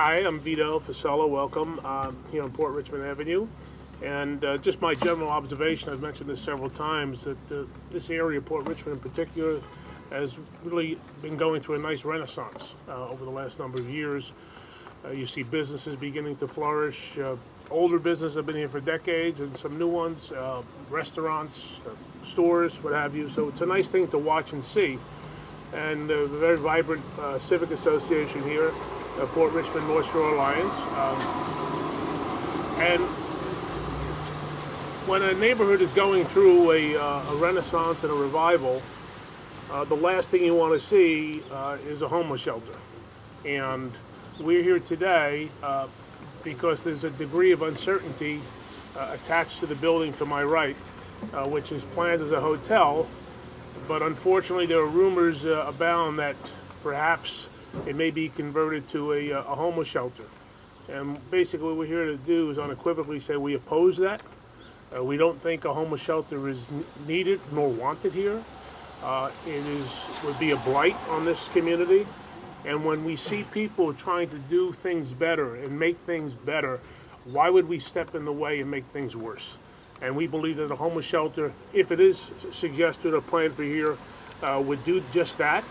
Hi, I'm Vito Fossella. Welcome here on Port Richmond Avenue. And just my general observation, I've mentioned this several times, that this area, Port Richmond in particular, has really been going through a nice renaissance over the last number of years. You see businesses beginning to flourish. Older businesses have been here for decades, and some new ones, restaurants, stores, what have you. So it's a nice thing to watch and see. And a very vibrant civic association here, Port Richmond North Shore Alliance. And when a neighborhood is going through a renaissance and a revival, the last thing you want to see is a homeless shelter. And we're here today because there's a degree of uncertainty attached to the building to my right, which is planned as a hotel. But unfortunately, there are rumors abound that perhaps it may be converted to a homeless shelter. And basically what we're here to do is unequivocally say we oppose that. We don't think a homeless shelter is needed nor wanted here. Would be a blight on this community. And when we see people trying to do things better and make things better, why would we step in the way and make things worse? And we believe that a homeless shelter, if it is suggested or planned for here, would do just that.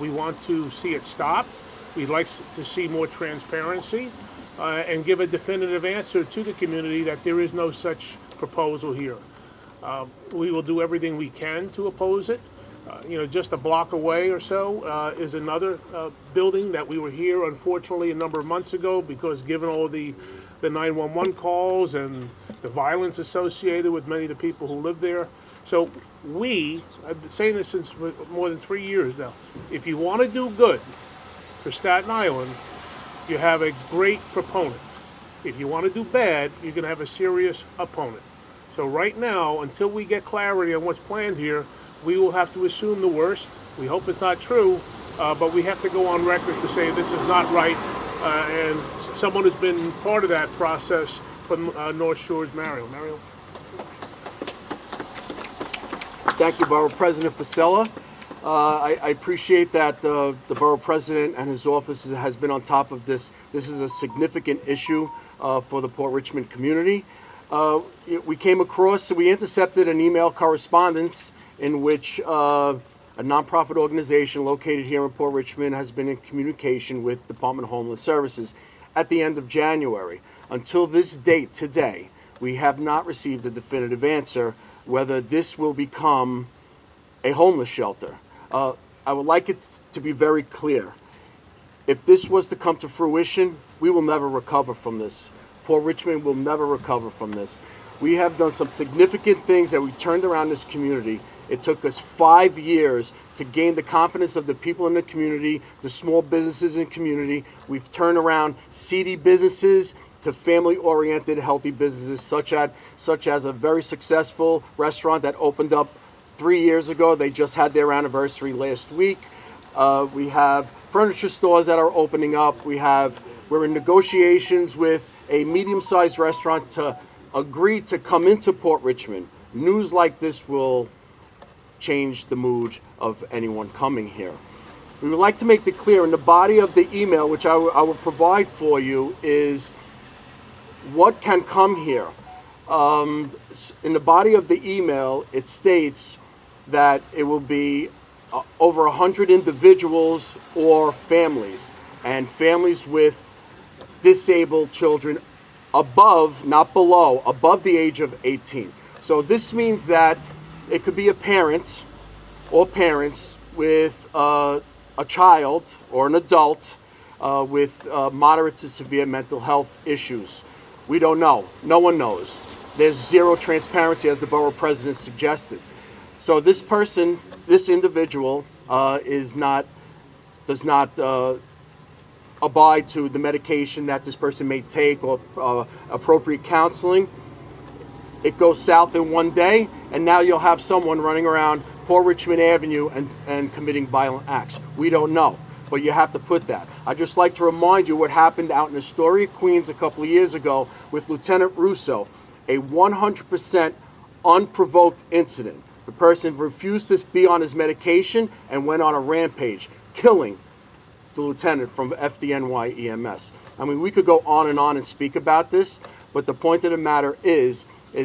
We want to see it stopped. We'd like to see more transparency and give a definitive answer to the community that there is no such proposal here. We will do everything we can to oppose it. Just a block away or so is another building that we were here, unfortunately, a number of months ago, because given all the 911 calls and the violence associated with many of the people who live there. So I've been saying this since more than 3 years now, if you want to do good for Staten Island, you have a great proponent. If you want to do bad, you're going to have a serious opponent. So right now, until we get clarity on what's planned here, we will have to assume the worst. We hope it's not true, but we have to go on record to say this is not right, and someone who's been part of that process from North Shore's Mario. Mario? Thank you, Borough President Fossella. I appreciate that the Borough President and his office has been on top of this. This is a significant issue for the Port Richmond community. We intercepted an email correspondence in which a nonprofit organization located here in Port Richmond has been in communication with Department of Homeless Services at the end of January. Until this date, today, we have not received a definitive answer whether this will become a homeless shelter. I would like it to be very clear. If this was to come to fruition, we will never recover from this. Port Richmond will never recover from this. We have done some significant things that we turned around this community. It took us 5 years to gain the confidence of the people in the community, the small businesses in the community. We've turned around seedy businesses to family-oriented, healthy businesses, such as a very successful restaurant that opened up 3 years ago. They just had their anniversary last week. We have furniture stores that are opening up. We're in negotiations with a medium-sized restaurant to agree to come into Port Richmond. News like this will change the mood of anyone coming here. We would like to make it clear in the body of the email, which I will provide for you, is what can come here. In the body of the email, it states that it will be over 100 individuals or families, and families with disabled children above, not below, above the age of 18. So this means that it could be a parent or parents with a child or an adult with moderate to severe mental health issues. We don't know. No one knows. There's zero transparency, as the Borough President suggested. So this person, this individual, does not abide to the medication that this person may take or appropriate counseling. It goes south in one day, and now you'll have someone running around Port Richmond Avenue and committing violent acts. We don't know, but you have to put that. I'd just like to remind you what happened out in Astoria, Queens a couple of years ago with Lieutenant Russo, a 100% unprovoked incident. The person refused to be on his medication and went on a rampage, killing the lieutenant from FDNY EMS. I mean, we could go on and speak about this, but the point of the matter is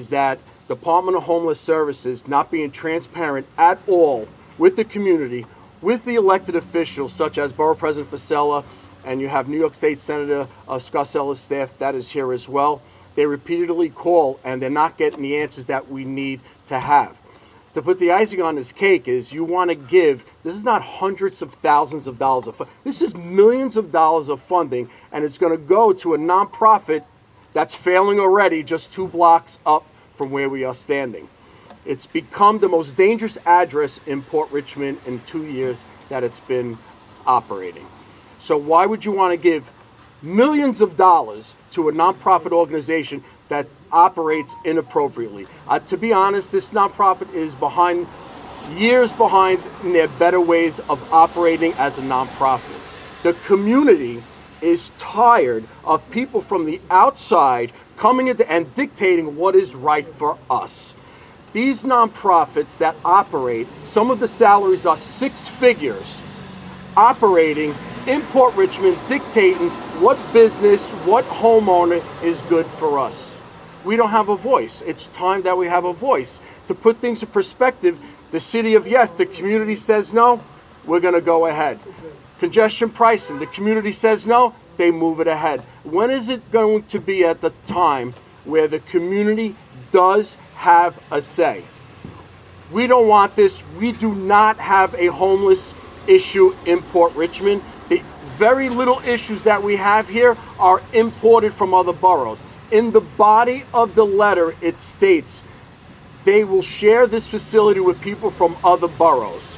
that Department of Homeless Services not being transparent at all with the community, with the elected officials such as Borough President Fossella, and you have New York State Senator Scarcella's staff that is here as well. They repeatedly call and they're not getting the answers that we need to have. To put the icing on this cake is you want to give, this is not hundreds of thousands of dollars of this is millions of dollars of funding, and it's going to go to a nonprofit that's failing already just 2 blocks up from where we are standing. It's become the most dangerous address in Port Richmond in 2 years that it's been operating. So why would you want to give millions of dollars to a nonprofit organization that operates inappropriately? To be honest, this nonprofit is years behind in their better ways of operating as a nonprofit. The community is tired of people from the outside coming into and dictating what is right for us. These nonprofits that operate, some of the salaries are 6 figures, operating in Port Richmond, dictating what business, what homeowner is good for us. We don't have a voice. It's time that we have a voice. To put things in perspective, the city of yes, the community says no, we're going to go ahead. Congestion pricing, the community says no, they move it ahead. When is it going to be at the time where the community does have a say? We don't want this. We do not have a homeless issue in Port Richmond. The very little issues that we have here are imported from other boroughs. In the body of the letter, it states they will share this facility with people from other boroughs.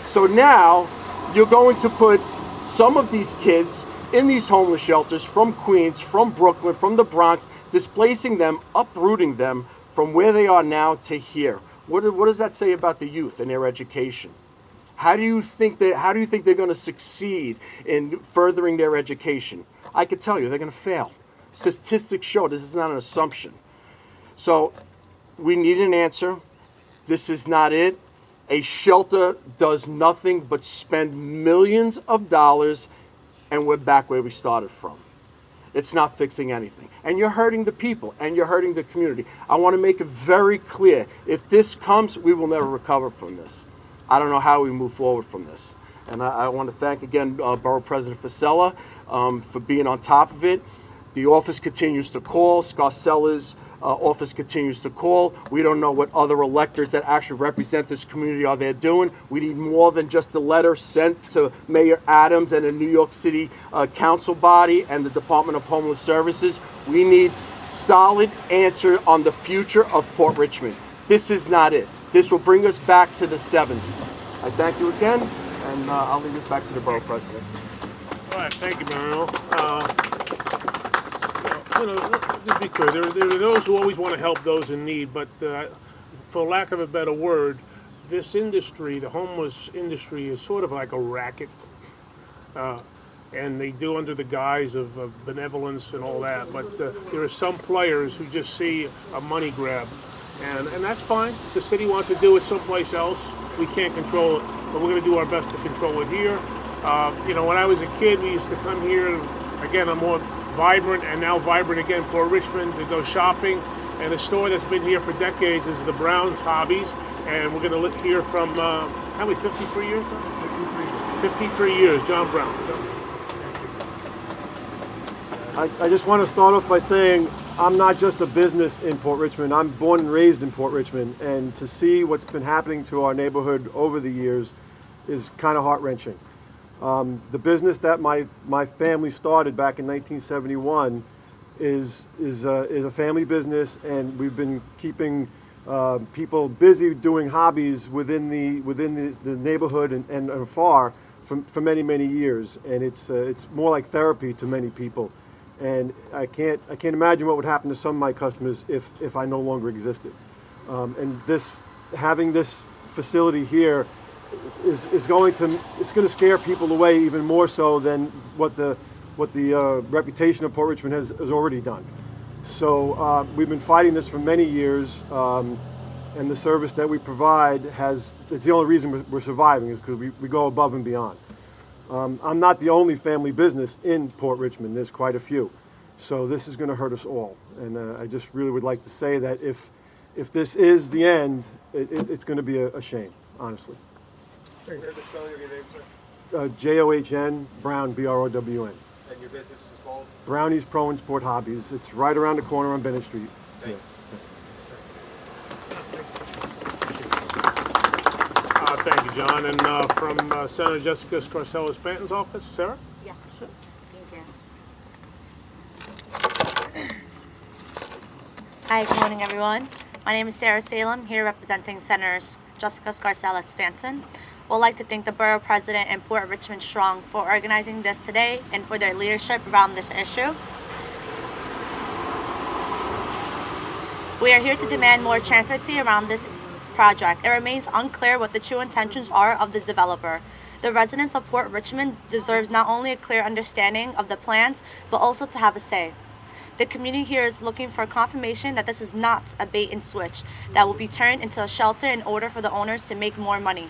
So now you're going to put some of these kids in these homeless shelters from Queens, from Brooklyn, from the Bronx, displacing them, uprooting them from where they are now to here. What does that say about the youth and their education? How do you think they're going to succeed in furthering their education? I could tell you they're going to fail. Statistics show this is not an assumption. So we need an answer. This is not it. A shelter does nothing but spend millions of dollars, and we're back where we started from. It's not fixing anything. And you're hurting the people, and you're hurting the community. I want to make it very clear. If this comes, we will never recover from this. I don't know how we move forward from this. And I want to thank again Borough President Fossella for being on top of it. The office continues to call. Scarcella's office continues to call. We don't know what other electors that actually represent this community are there doing. We need more than just a letter sent to Mayor Adams and the New York City Council body and the Department of Homeless Services. We need solid answer on the future of Port Richmond. This is not it. This will bring us back to the 70s. I thank you again, and I'll leave it back to the Borough President. All right, thank you, Mario. To be clear, there are those who always want to help those in need, but for lack of a better word, this industry, the homeless industry, is sort of like a racket, and they do under the guise of benevolence and all that. But there are some players who just see a money grab, and that's fine. If the city wants to do it someplace else, we can't control it, but we're going to do our best to control it here. When I was a kid, we used to come here, again, a more vibrant and now vibrant again, Port Richmond, to go shopping. And a store that's been here for decades is the Brown's Hobbies. And we're going to hear from, how many, 53 years? 53 years, John Brown. I just want to start off by saying I'm not just a business in Port Richmond. I'm born and raised in Port Richmond. And to see what's been happening to our neighborhood over the years is kind of heart-wrenching. The business that my family started back in 1971 is a family business, and we've been keeping people busy doing hobbies within the neighborhood and afar for many years, and it's more like therapy to many people. And I can't imagine what would happen to some of my customers if I no longer existed. And having this facility here is going to scare people away even more so than what the reputation of Port Richmond has already done. So we've been fighting this for many years, and the service that we provide it's the only reason we're surviving is because we go above and beyond. I'm not the only family business in Port Richmond. There's quite a few. So this is going to hurt us all. And I just really would like to say that if this is the end, it's going to be a shame, honestly. Can you hear the spelling of your name, sir? John Brown, Brown. And your business is called? Brownies Pro and Sport Hobbies. It's right around the corner on Bennett Street. Thank you. Thank you, John. And from Senator Jessica Scarcella Spanton's office, Sarah? Yes. Thank you. Hi, good morning, everyone. My name is Sarah Salem, here representing Senators Jessica Scarcella Spanton. We'd like to thank the Borough President and Port Richmond Strong for organizing this today and for their leadership around this issue. We are here to demand more transparency around this project. It remains unclear what the true intentions are of the developer. The residents of Port Richmond deserves not only a clear understanding of the plans, but also to have a say. The community here is looking for confirmation that this is not a bait and switch that will be turned into a shelter in order for the owners to make more money.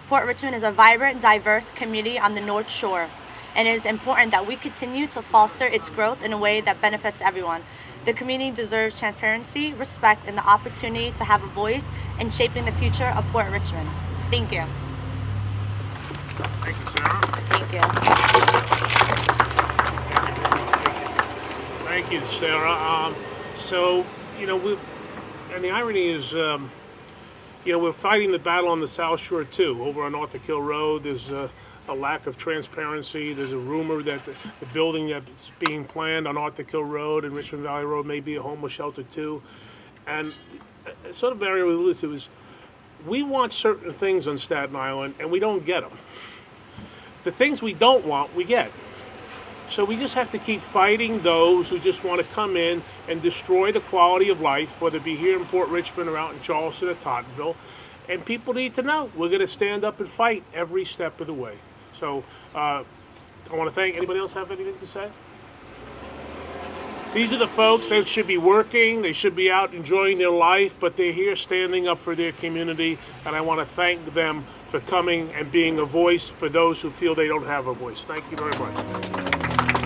Port Richmond is a vibrant, diverse community on the North Shore, and it is important that we continue to foster its growth in a way that benefits everyone. The community deserves transparency, respect, and the opportunity to have a voice in shaping the future of Port Richmond. Thank you. Thank you, Sarah. Thank you. Thank you, Sarah. So, and the irony is, we're fighting the battle on the South Shore too. Over on Arthur Kill Road, there's a lack of transparency. There's a rumor that the building that's being planned on Arthur Kill Road and Richmond Valley Road may be a homeless shelter too. And sort of Barry alluded to is, we want certain things on Staten Island and we don't get them. The things we don't want, we get. So we just have to keep fighting those who just want to come in and destroy the quality of life, whether it be here in Port Richmond or out in Charleston or Tottenville. And people need to know we're going to stand up and fight every step of the way. So I want to thank, anybody else have anything to say? These are the folks that should be working, they should be out enjoying their life, but they're here standing up for their community, and I want to thank them for coming and being a voice for those who feel they don't have a voice. Thank you very much.